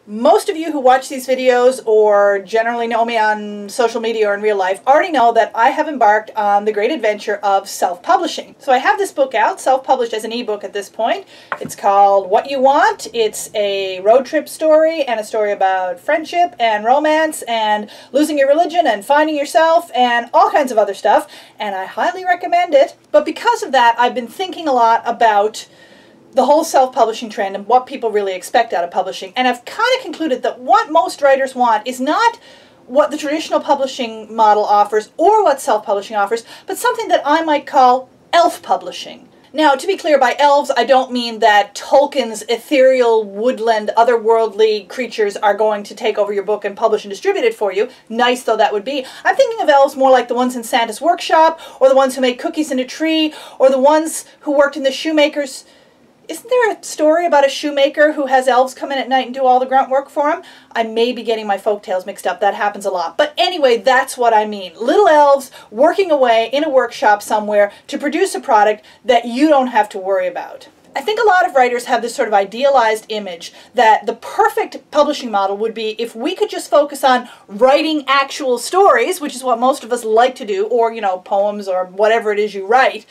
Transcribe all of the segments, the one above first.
Most of you who watch these videos or generally know me on social media or in real life already know that I have embarked on the great adventure of self-publishing. So I have this book out, self-published as an ebook at this point. It's called What You Want. It's a road trip story and a story about friendship and romance and losing your religion and finding yourself and all kinds of other stuff. And I highly recommend it. But because of that, I've been thinking a lot about the whole self-publishing trend and what people really expect out of publishing. And I've kind of concluded that what most writers want is not what the traditional publishing model offers or what self-publishing offers, but something that I might call elf publishing. Now, to be clear, by elves, I don't mean that Tolkien's ethereal, woodland, otherworldly creatures are going to take over your book and publish and distribute it for you. Nice though that would be. I'm thinking of elves more like the ones in Santa's workshop, or the ones who make cookies in a tree, or the ones who worked in the shoemaker's. Isn't there a story about a shoemaker who has elves come in at night and do all the grunt work for him? I may be getting my folk tales mixed up. That happens a lot. But anyway, that's what I mean. Little elves working away in a workshop somewhere to produce a product that you don't have to worry about. I think a lot of writers have this sort of idealized image that the perfect publishing model would be if we could just focus on writing actual stories, which is what most of us like to do, or, poems or whatever it is you write,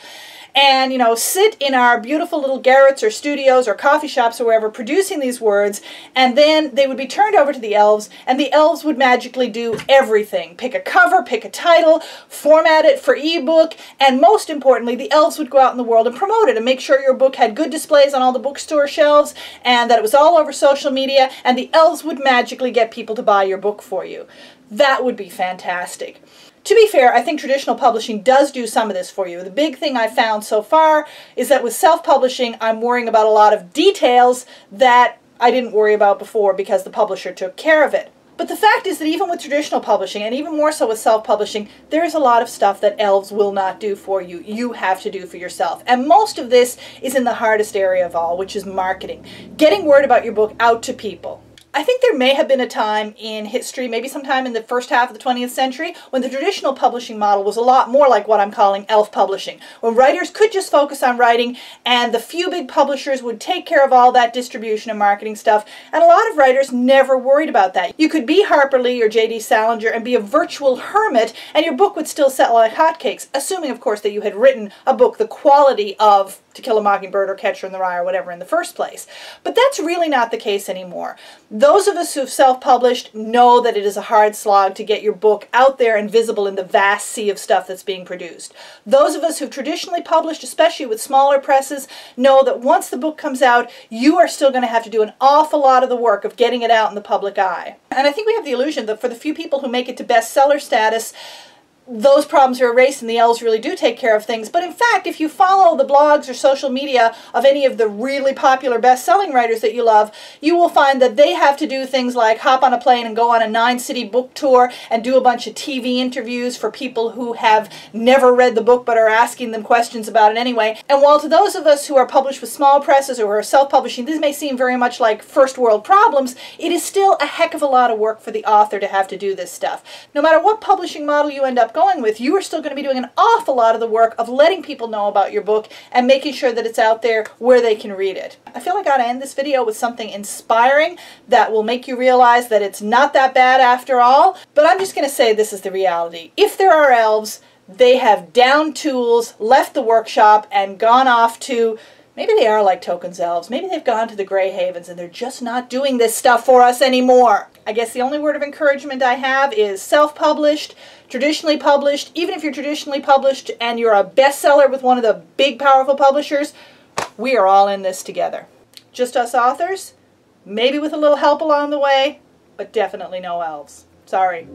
and, sit in our beautiful little garrets or studios or coffee shops or wherever producing these words, and then they would be turned over to the elves, and the elves would magically do everything. Pick a cover, pick a title, format it for ebook, and most importantly, the elves would go out in the world and promote it and make sure your book had good displays on all the bookstore shelves and that it was all over social media, and the elves would magically get people to buy your book for you. That would be fantastic. To be fair, I think traditional publishing does do some of this for you. The big thing I've found so far is that with self-publishing, I'm worrying about a lot of details that I didn't worry about before because the publisher took care of it. But the fact is that even with traditional publishing, and even more so with self-publishing, there is a lot of stuff that elves will not do for you. You have to do for yourself. And most of this is in the hardest area of all, which is marketing. Getting word about your book out to people. I think there may have been a time in history, maybe sometime in the first half of the 20th century, when the traditional publishing model was a lot more like what I'm calling elf publishing, when writers could just focus on writing and the few big publishers would take care of all that distribution and marketing stuff, and a lot of writers never worried about that. You could be Harper Lee or J.D. Salinger and be a virtual hermit, and your book would still sell like hotcakes, assuming, of course, that you had written a book the quality of To Kill a Mockingbird or Catcher in the Rye or whatever in the first place. But that's really not the case anymore. Those of us who've self-published know that it is a hard slog to get your book out there and visible in the vast sea of stuff that's being produced. Those of us who've traditionally published, especially with smaller presses, know that once the book comes out, you are still going to have to do an awful lot of the work of getting it out in the public eye. And I think we have the illusion that for the few people who make it to bestseller status, those problems are erased and the elves really do take care of things. But in fact, if you follow the blogs or social media of any of the really popular best-selling writers that you love, you will find that they have to do things like hop on a plane and go on a 9-city book tour and do a bunch of TV interviews for people who have never read the book but are asking them questions about it anyway. And while to those of us who are published with small presses or who are self-publishing, this may seem very much like first world problems, it is still a heck of a lot of work for the author to have to do this stuff. No matter what publishing model you end up going with, you are still going to be doing an awful lot of the work of letting people know about your book and making sure that it's out there where they can read it. I feel like I ought to end this video with something inspiring that will make you realize that it's not that bad after all, but I'm just going to say this is the reality. If there are elves, they have downed tools, left the workshop, and gone off to, maybe they are like Tolkien's elves, maybe they've gone to the Grey Havens and they're just not doing this stuff for us anymore. I guess the only word of encouragement I have is self-published, traditionally published. Even if you're traditionally published and you're a bestseller with one of the big powerful publishers, we are all in this together. Just us authors, maybe with a little help along the way, but definitely no elves. Sorry.